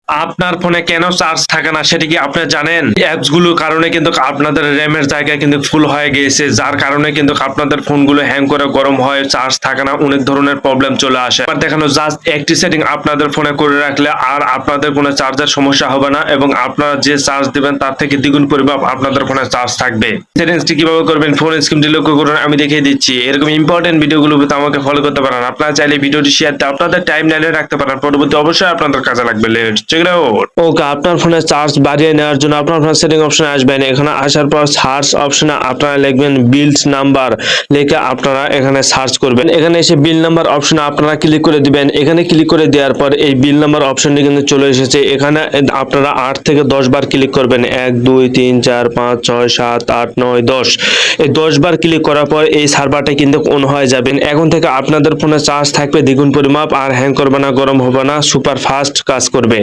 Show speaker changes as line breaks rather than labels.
আপনার ফোনে কেন চার্জ থাকে না সেটা কি আপনি জানেন? অ্যাপস গুলোর কারণে কিন্তু আপনাদের র্যামের জায়গা কিন্তু ফুল হয়ে গিয়েছে, যার কারণে কিন্তু আপনাদের ফোনগুলো হ্যাং করে গরম হয়, চার্জ থাকে না, অনেক ধরনের প্রবলেম চলে আসে। এবার দেখানো জাস্ট একটি সেটিং আপনাদের ফোনে করে রাখলে আর আপনাদের কোনো চার্জের সমস্যা হবে না এবং আপনারা যে চার্জ দিবেন তার থেকে দ্বিগুণ পরিমাপ আপনাদের ফোনে চার্জ থাকবে। সেটিংসটি কিভাবে করবেন ফোন স্ক্রিনটি লক্ষ্য করুন, আমি দেখিয়ে দিচ্ছি। এরকম ইম্পর্টেন্ট ভিডিওগুলো পেতে আমাকে ফলো করতে পারেন। আপনারা চাইলে ভিডিওটি শেয়ার দিয়ে আপনাদের টাইম লাইনে রাখতে পারেন, পরবর্তী অবশ্যই আপনাদের কাজে লাগবে। Let's check it out. Okay, আপনার ফোনে চার্জ বাড়িয়ে নেওয়ার জন্য আপনার ফোনের সেটিং অপশনে আসবেন। এখানে আসার পর সার্চ অপশনে আপনারা লিখবেন বিল্ড নাম্বার, লিখে আপনারা এখানে সার্চ করবেন। এখানে এসে বিল নাম্বার অপশনে আপনারা ক্লিক করে দিবেন। এখানে ক্লিক করে দেওয়ার পর এই বিল নাম্বার অপশনটি কিন্তু চলে এসেছে। এখানে আপনারা 8 থেকে 10 বার ক্লিক করবেন। 1 2 3 4 5 6 7 8 9 10, এই 10 বার ক্লিক করার পর এই সার্ভারটা কিন্তু অন হয়ে যাবেন। এখন থেকে আপনাদের ফোনে চার্জ থাকবে দ্বিগুণ পরিমাপ, আর হ্যাং করবে না, গরম হবে না, সুপার ফাস্ট কাজ করবে।